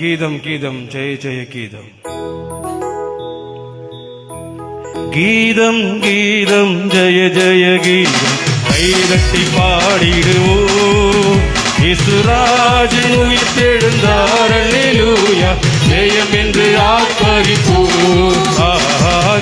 கீதம் கீதம் ஜெய ஜெய கீதம். கீதம் கீதம் ஜெய ஜெய கீதம் கைதட்டி பாடிடுவோம். இயேசுராஜன் உயிர்த்தெழுந்தார் அல்லேலூயா ஜெயம் என்று ஆர்ப்பரிப்போம்.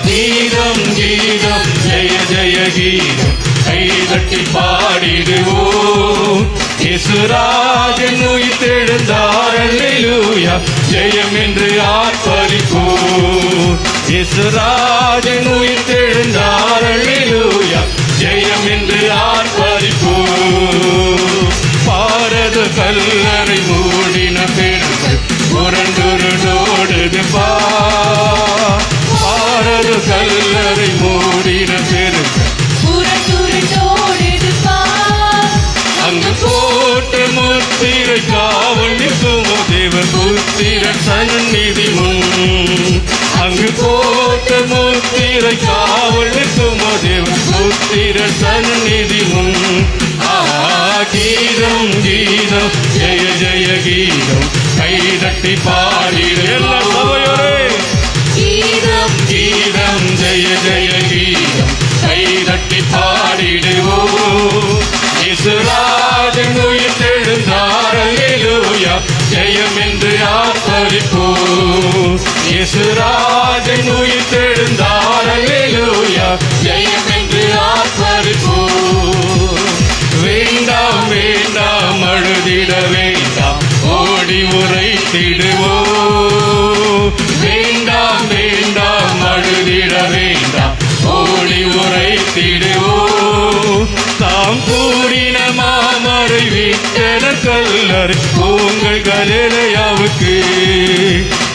கீதம் கீதம் ஜெய ஜெய கீதம் கைதட்டி பாடிடுவோம். இயேசுராஜன் உயிர்த்தெழுந்தார் அல்லேலூயா ஜெயம் என்று ஆர்ப்பரிப்போம். இயேசுராஜன் உயிர்த்தெழுந்தார் அல்லேலூயா ஜெயம் என்று ஆர்ப்பரிப்போம். பாரத கல்லறை மூடின பெண்கள் புரண்டுருடோடுது பாரத கல்லறை மூடின பெண்கள் அங்கு போட்ட முத்திரை காவல் நிற்குமோ தேவன் புத்திர சந்நிதி முன். அங்கு போட்ட முத்திரை காவல் நிற்குமோ தேவன் புத்திர சந்நிதி முன். கீதம் கீதம் ஜெய ஜெய கீதம் கைதட்டி பாடிடு எல்லா சபையோரே. கீதம் கீதம் ஜெய ஜெய கீதம் கைதட்டி பாடிடுவோம். இயேசுராஜன் உயிர்த்தெழுந்தார் அல்லேலூயா ஜெயம் என்று ஆர்ப்பரிப்போம். இயேசுராஜன் உயிர்த்தெழுந்தார் அல்லேலூயா ஜெயம் என்று ஆர்ப்பரிப்போம். வேண்டாம் வேண்டாம் அழுதிட வேண்டாம் ஓடி உரைத்திடுவோம். வேண்டாம் வேண்டாம் அழுதிட வேண்டாம் ஓடி உரைத்திடுவோம். தாம் கூறின மாமரை விட்டன கல்லறை உங்கள் கலிலேயாவுக்கு.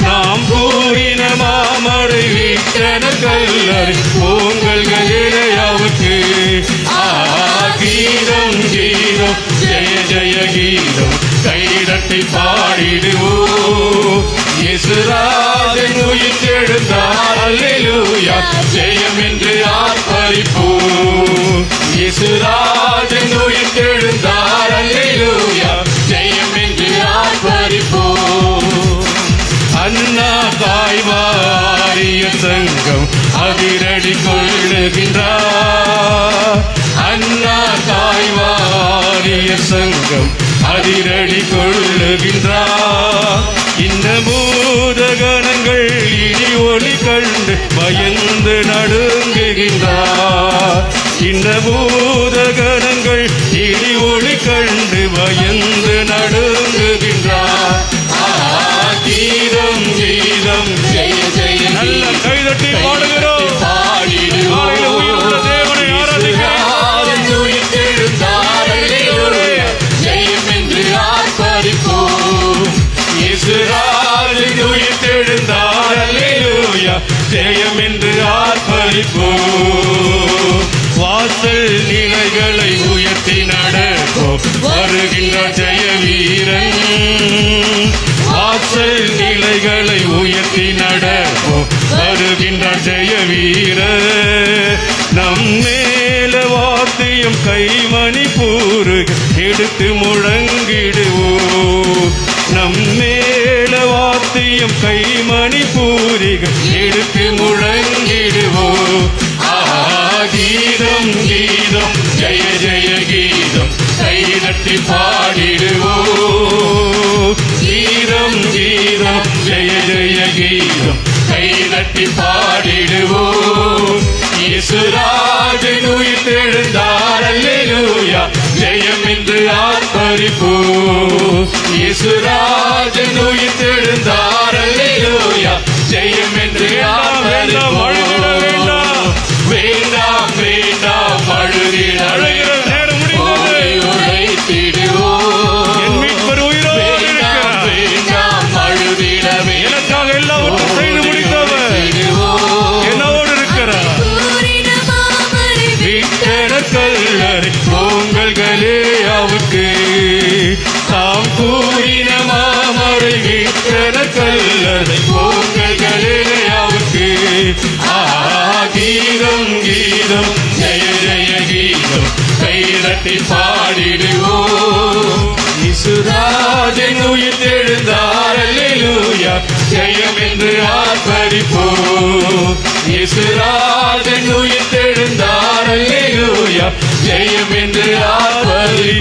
நாம் கூறின மாமரை விட்டன கல்லறை உங்கள் கலிலேயாவுக்கு. கீதம் கீதம் ஜெய ஜெய கீதம் கைதட்டி பாடிடுவோம். இயேசுராஜன் உயிர்த்தெழுந்தார் அல்லேலூயா ஜெயம் என்று ஆர்ப்பரிப்போம். இயேசுராஜன் உயிர்த்தெழுந்தார் அல்லேலூயா ஜெயம் என்று ஆர்ப்பரிப்போம். அண்ணா தாய்வாரிய சங்கம் அதிரடி கொள்ளுகின்றார். அண்ணா தாய்வாரிய சங்கம் அதிரடி கொள்ளுகின்றார். இந்த பூதகணங்கள் இனி ஒளி கண்டு பயந்து நடுங்குகின்றார். இந்த பூதகணங்கள் இனி ஒளி கண்டு பயந்து நடுங்குகின்றார். கீதம் கீதம் ஜெய ஜெய நல்ல கைதட்டி பாடுகிறோம். உயிருள்ள தேவனை ஆராதிக்கிறோம். உயிர்த்தெழுந்தார் அல்லேலூயா ஜெயம் என்று ஆர்ப்பரிப்போம். இயேசுராஜன் உயிர்த்தெழுந்தார் அல்லேலூயா ஜெயம் என்று ஆர்ப்பரிப்போம். வாசல் நிலைகளை உயர்த்தி நடப்போம் வருகின்ற ஜெய வீரன். வாசல் நிலைகளை உயர்த்தி நடப்போம் வருகின்ற ஜெய வீரர். நம் மேல வாத்தியம் கைமணி பூருகள் எடுத்து முழங்கிடுவோம். நம் மேல வாத்தியம் கைமணி பூரிகள் எடுத்து முழங்கிடுவோம். கீதம் கீதம் ஜெய ஜெய கீதம் கைதட்டி பாடிடுவோம். கீதம் கீதம் ஜெய ஜெய கீதம் கைதட்டி பாடிடுவோம். இயேசுராஜன் உயிர்த்தெழுந்தார் அல்லேலூயா ஜெயம் என்று ஆர்ப்பரிப்போம். இயேசுராஜன் உயிர்த்தெழுந்தார் அல்லேலூயா ஜெயம் என்று ஆர்ப்பரிப்போம். வேண்டாம் வேண்டாம் அழுதிட அழுகிற நேரம் முடிந்தது. உழைத்திடுவோம். என் மீட்பர் உயிரோடு இருக்கிறார். வேண்டாம் அழுதிட எனக்காக எல்லாவற்றையும் செய்து முடித்தவர் என்னோடு இருக்கிறார். விட்டன கல்லறை உங்கள் கலிலேயாவுக்கு. தாம் கூறின மாமரை விட்டன கல்லறை உங்கள் கலிலேயாவுக்கு. கீதம் கீதம் ஜெய ஜெய கீதம் கைதட்டி பாடிடுவோம். இயேசுராஜன் உயிர்த்தெழுந்தார் அல்லேலூயா ஜெயம் என்று ஆர்ப்பரிப்போம். இயேசுராஜன் உயிர்த்தெழுந்தார், அல்லேலூயா, ஜெயம் என்று ஆர்ப்பரிப்போம்.